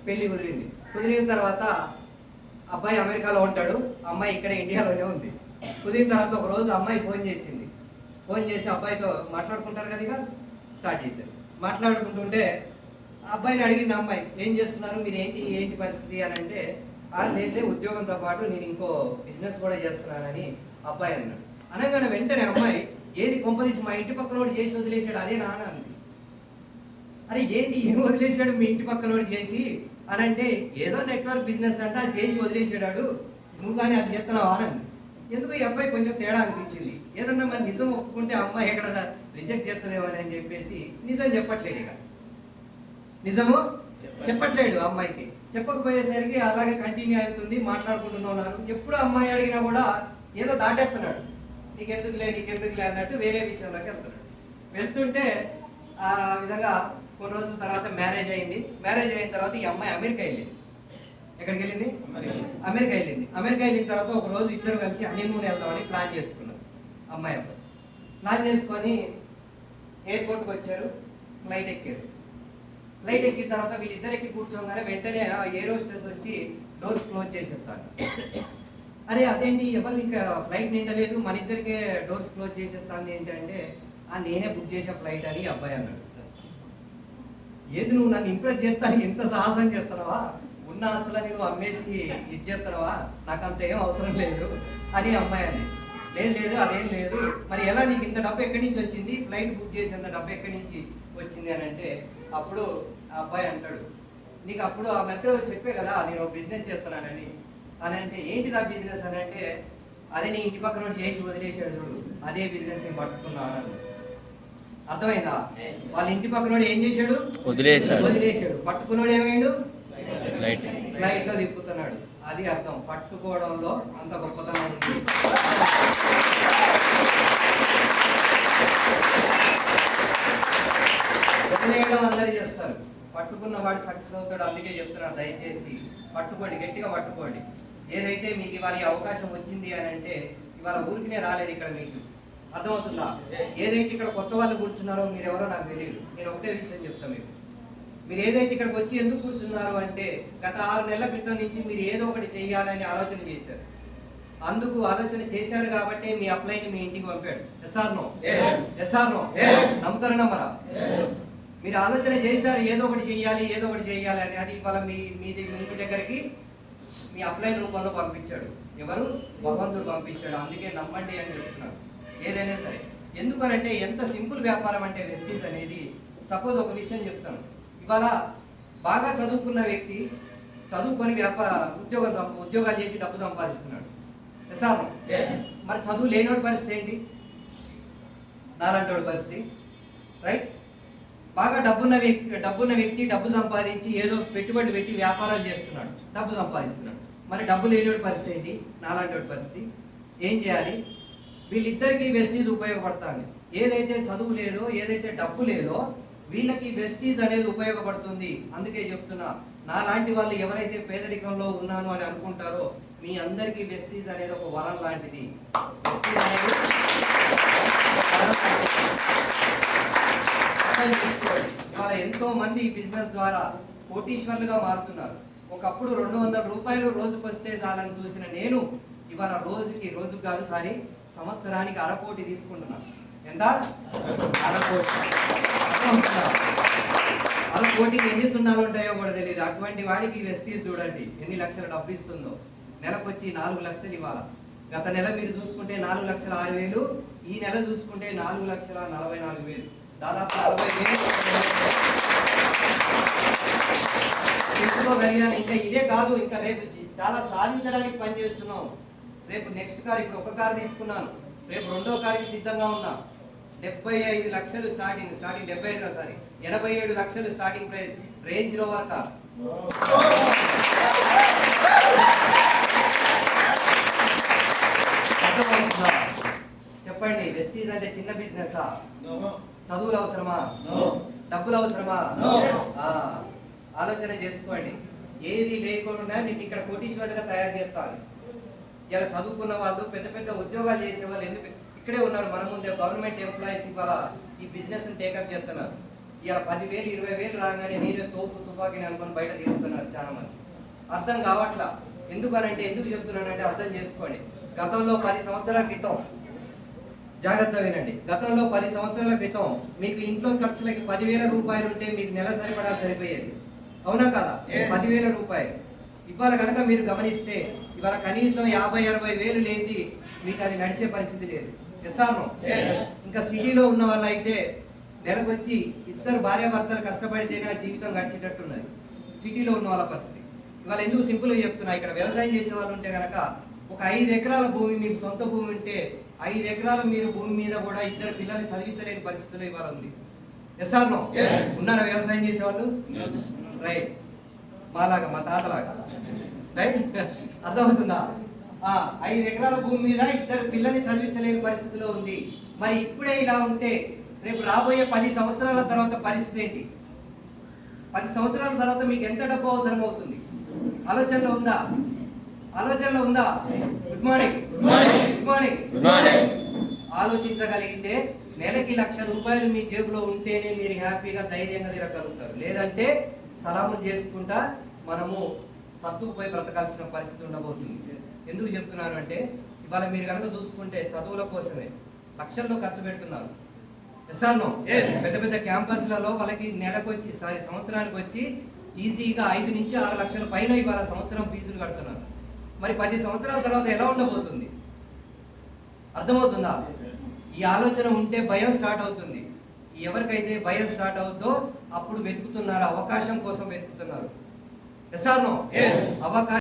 పెళ్లి కుదిరిన తర్వాత అబ్బాయి అమెరికాలో ఉంటాడు, అమ్మాయి ఇక్కడ ఇండియాలోనే ఉంది. కుదిరిన తర్వాత ఒక రోజు అమ్మాయి ఫోన్ చేసి అబ్బాయితో మాట్లాడుకుంటారు కదా, ఇక స్టార్ట్ చేశారు. మాట్లాడుకుంటుంటే అబ్బాయిని అడిగింది అమ్మాయి, ఏం చేస్తున్నారు మీరు, ఏంటి పరిస్థితి అని అంటే, లేదే ఉద్యోగంతో పాటు నేను ఇంకో బిజినెస్ కూడా చేస్తున్నానని అబ్బాయి అన్నాడు. అనగానే వెంటనే అమ్మాయి, ఏది కొంపదీసి మా ఇంటి పక్కనోడు చేసి వదిలేశాడు అదే నాన్న అంది. అరే ఏంటి, ఏం వదిలేశాడు మీ ఇంటి పక్కనోడు చేసి అని అంటే, ఏదో నెట్వర్క్ బిజినెస్ అంటే అది చేసి వదిలేసాడు, నువ్వు కానీ అది చేస్తున్నావా అని. ఎందుకు ఈ అబ్బాయి కొంచెం తేడా అనిపించింది. ఏదన్నా మరి నిజం ఒప్పుకుంటే అమ్మాయి ఎక్కడ రిజెక్ట్ చేస్తుందేమని అని చెప్పేసి నిజం చెప్పట్లేడు. ఇక నిజము చెప్పట్లేడు అమ్మాయికి. చెప్పకపోయేసరికి అలాగే కంటిన్యూ అవుతుంది, మాట్లాడుకుంటున్నారు. ఎప్పుడు అమ్మాయి అడిగినా కూడా ఏదో దాటేస్తున్నాడు, నీకెందుకులే అన్నట్టు వేరే విషయంలోకి వెళ్తుంటే ఆ విధంగా కొన్ని రోజుల తర్వాత మ్యారేజ్ అయింది. మ్యారేజ్ అయిన తర్వాత ఈ అమ్మాయి అమెరికా వెళ్ళింది. ఎక్కడికి వెళ్ళింది? అమెరికా వెళ్ళిన తర్వాత ఒక రోజు ఇద్దరు కలిసి హనీమూన్ వెళ్దామని ప్లాన్ చేసుకున్నారు. అమ్మాయి అబ్బాయి ప్లాన్ చేసుకొని ఎయిర్పోర్ట్కి వచ్చారు, ఫ్లైట్ ఎక్కిన తర్వాత వీళ్ళిద్దరికి కూర్చోగానే వెంటనే ఎయిర్ హోస్టెస్ వచ్చి డోర్స్ క్లోజ్ చేసి చెప్తాను. అరే అదేంటి, ఎవరు ఇంకా ఫ్లైట్ నిండలేదు, మన ఇద్దరికే డోర్స్ క్లోజ్ చేసేస్తాను ఏంటంటే, నేనే బుక్ చేసే ఫ్లైట్ అని అబ్బాయి అన్నాడు. ఏది నువ్వు నన్ను ఇంప్రెస్ చేస్తాను, ఎంత సాహసం చేస్తున్నావా, ఉన్న ఆస్తులని నువ్వు అమ్మేసి ఇది చేస్తున్నావా, నాకు అంత ఏం అవసరం లేదు అని అమ్మాయి అని. లేదు అదేం లేదు, మరి ఎలా నీకు ఇంత డబ్బు ఎక్కడి నుంచి వచ్చింది, ఫ్లైట్ బుక్ చేసేంత డబ్బు ఎక్కడి నుంచి వచ్చింది అని అంటే, అప్పుడు ఆ అబ్బాయి అంటాడు, నీకు అప్పుడు ఆ మెథడ్ చెప్పే కదా నేను బిజినెస్ చేస్తున్నానని అని అంటే, ఏంటిది ఆ బిజినెస్ అని అంటే, అదే నీ ఇంటి పక్కన చేసి వదిలేసాడు చూడు, అదే బిజినెస్ నేను పట్టుకున్నాను. అర్థమైందా? వాళ్ళ ఇంటి పక్కనోడు ఏం చేశాడు? వదిలేశాడు. పట్టుకున్నాడు ఏమైండు? ఫ్లైట్ లో తిప్పుతున్నాడు. అది అర్థం, పట్టుకోవడంలో అంత గొప్పతనం ఉంది. వదిలేయడం అందరూ చేస్తారు, పట్టుకున్న వాడు సక్సెస్ అవుతాడు. అందుకే చెప్తున్నా, దయచేసి పట్టుకోండి, గట్టిగా పట్టుకోండి. ఏదైతే మీకు ఇవాళ అవకాశం వచ్చింది అని అంటే, ఇవాళ ఊరికినే రాలేదు ఇక్కడ, మీకు అర్థమవుతుందా? ఏదైతే ఇక్కడ కొత్త వాళ్ళు కూర్చున్నారో మీరు ఎవరో నాకు తెలియదు. నేను ఒకటే విషయం చెప్తాను, మీరు ఏదైతే ఇక్కడికి వచ్చి ఎందుకు కూర్చున్నారు అంటే, గత 6 నెలల క్రితం నుంచి మీరు ఏదో ఒకటి చేయాలని ఆలోచన చేశారు. అందుకు ఆలోచన చేశారు కాబట్టి మీ అప్లైని మీ ఇంటికి పంపాడు. Yes or no? నమ్ముతారు నమ్మరా? మీరు ఆలోచన చేశారు ఏదో ఒకటి చేయాలి అని. అది ఇవాళ మీ ఇంటి దగ్గరికి మీ అప్లై రూపంలో పంపించాడు. ఎవరు? భగవంతుడు పంపించాడు. అందుకే నమ్మండి అని చెప్తున్నాను ఏదైనా సరే. ఎందుకనంటే ఎంత సింపుల్ వ్యాపారం అంటే వెస్టీజ్ అనేది. సపోజ్ ఒక విషయం చెప్తాను, ఇవాళ బాగా చదువుకున్న వ్యక్తి చదువుకొని ఉద్యోగాలు చేసి డబ్బు సంపాదిస్తున్నాడు. మరి చదువు లేనివాడి పరిస్థితి ఏంటి? నాలంటోడి పరిస్థితి, రైట్? బాగా డబ్బున్న వ్యక్తి డబ్బు సంపాదించి ఏదో పెట్టుబడి పెట్టి వ్యాపారాలు చేస్తున్నాడు, డబ్బు సంపాదిస్తున్నాడు. మరి డబ్బు లేనివాడి పరిస్థితి ఏంటి? నాలంటోడి పరిస్థితి. ఏం చేయాలి? వీళ్ళిద్దరికీ వెస్టీజ్ ఉపయోగపడుతుంది. ఏదైతే చదువు లేదో, ఏదైతే డబ్బు లేదో, వీళ్ళకి వెస్టీజ్ అనేది ఉపయోగపడుతుంది. అందుకే చెప్తున్నా, నా లాంటి వాళ్ళు ఎవరైతే పేదరికంలో ఉన్నాను అని అనుకుంటారో, మీ అందరికీ వెస్టీజ్ అనేది ఒక వరం లాంటిది. ఇవాళ ఎంతో మంది ఈ బిజినెస్ ద్వారా కోటీశ్వర్లుగా మారుతున్నారు. ఒకప్పుడు 200 రూపాయలు రోజుకు వస్తే చాలని చూసిన నేను ఇవాళ రోజు కాదు సంవత్సరానికి 1/2 కోటి తీసుకుంటున్నాను. ఎంత? 1/2 కోటి. 1/2 కోటికి ఎన్ని సున్నాలు ఉంటాయో కూడా తెలియదు. అటువంటి వాడికి వెస్టీజ్ చూడండి ఎన్ని లక్షల డబ్బు ఇస్తుందో. నెలకు వచ్చి 4 లక్షలు ఇవ్వాలి. గత నెల మీరు చూసుకుంటే 4,06,000, ఈ నెల చూసుకుంటే 4,44,000, దాదాపు 40,000 చెప్పుకోగలిగాను. ఇంకా ఇదే కాదు, ఇంకా రేపు చాలా సాధించడానికి పనిచేస్తున్నాం. రేపు నెక్స్ట్ కార్, ఇప్పుడు ఒక కారు తీసుకున్నాను, రేపు 2వ కారుకి సిద్ధంగా ఉన్నా. 75 లక్షలు స్టార్టింగ్ 75 కాదు 87 లక్షలు starting price range rover car. చెప్పండి, వెస్టీజ్ అంటే చిన్న బిజినెసా? చదువులు అవసరమా? డబ్బులు అవసరమా? ఆలోచన చేసుకోండి. ఏది లేకుండా నేను ఇక్కడ కోటీశ్వరుడిగా తయారు చేస్తాను. ఇలా చదువుకున్న వాళ్ళు, పెద్ద ఉద్యోగాలు చేసే వాళ్ళు ఎందుకు ఇక్కడే ఉన్నారు మన ముందే. గవర్నమెంట్ ఎంప్లాయీస్ ఇవాళ ఈ బిజినెస్ టేకప్ చేస్తున్నారు. ఇలా 10,000 20,000 రాగానే నేనే తోపు తుపాకీని అనుకొని బయట తిరుగుతున్నారు చాలా మంది. అర్థం కావట్లా. ఎందుకనంటే ఎందుకు చెప్తున్నానంటే అర్థం చేసుకోండి. గతంలో 10 సంవత్సరాల క్రితం, జాగ్రత్త వినండి, గతంలో 10 సంవత్సరాల క్రితం మీకు ఇంట్లో ఖర్చులకి 10,000 రూపాయలు ఉంటే మీకు నెల సరిపడా సరిపోయేది. అవునా కదా? 10,000 రూపాయలు. ఇవాళ కనుక మీరు గమనిస్తే ఇవాళ కనీసం 50-60 వేలు లేనిది మీకు అది నడిచే పరిస్థితి లేదు. ఎస్ఆర్నో? ఇంకా సిటీలో ఉన్న వాళ్ళు అయితే నెలకొచ్చి ఇద్దరు భార్యాభర్తలు కష్టపడితేనే ఆ జీవితం గడిచేటట్టున్నది సిటీలో ఉన్న వాళ్ళ పరిస్థితి. ఇవాళ ఎందుకు సింపుల్గా చెప్తున్నా, ఇక్కడ వ్యవసాయం చేసే వాళ్ళు ఉంటే కనుక ఒక 5 ఎకరాల భూమి మీకు సొంత భూమి ఉంటే 5 ఎకరాలు మీరు భూమి మీద కూడా ఇద్దరు పిల్లల్ని చదివించలేని పరిస్థితుల్లో ఇవాళ ఉంది. ఎస్ఆర్నో? ఉన్నారా వ్యవసాయం చేసేవాళ్ళు? రైట్. మాలాగా, మా తాతలాగా. రైట్? అర్థమవుతుందా? 5 ఎకరాల భూమి మీద ఇద్దరు పిల్లల్ని చదివించలేని పరిస్థితిలో ఉంది. మరి ఇప్పుడే ఇలా ఉంటే రేపు రాబోయే 10 సంవత్సరాల తర్వాత పరిస్థితి ఏంటి? 10 సంవత్సరాల తర్వాత మీకు ఎంత డబ్బు అవసరం అవుతుంది? ఆలోచనలో ఉందా? ఆలోచనలో ఉందా? Good morning. Good morning. ఆలోచించగలిగితే నెలకి 1,00,000 రూపాయలు మీ జేబులో ఉంటేనే మీరు హ్యాపీగా ధైర్యంగా తిరగలుగుతారు. లేదంటే సలాములు చేసుకుంటా మనము సత్తుకుపోయి బ్రతకాల్సిన పరిస్థితి ఉండబోతుంది. ఎందుకు చెప్తున్నాను అంటే ఇవాళ మీరు కనుక చూసుకుంటే చదువుల కోసమే లక్షల్లో ఖర్చు పెడుతున్నారు. ఎస్ఆర్నో? పెద్ద పెద్ద క్యాంపస్లలో వాళ్ళకి సంవత్సరానికి వచ్చి ఈజీగా 5 నుంచి 6 లక్షల పైన ఇవాళ సంవత్సరం ఫీజులు కడుతున్నారు. మరి 10 సంవత్సరాల తర్వాత ఎలా ఉండబోతుంది? అర్థమవుతుందా? ఈ ఆలోచన ఉంటే భయం స్టార్ట్ అవుతుంది. ఎవరికైతే భయం స్టార్ట్ అవుతుందో అప్పుడు వెతుకుతున్నారు, అవకాశం కోసం వెతుకుతున్నారు. ఎస్ఆర్నో? అవకాశం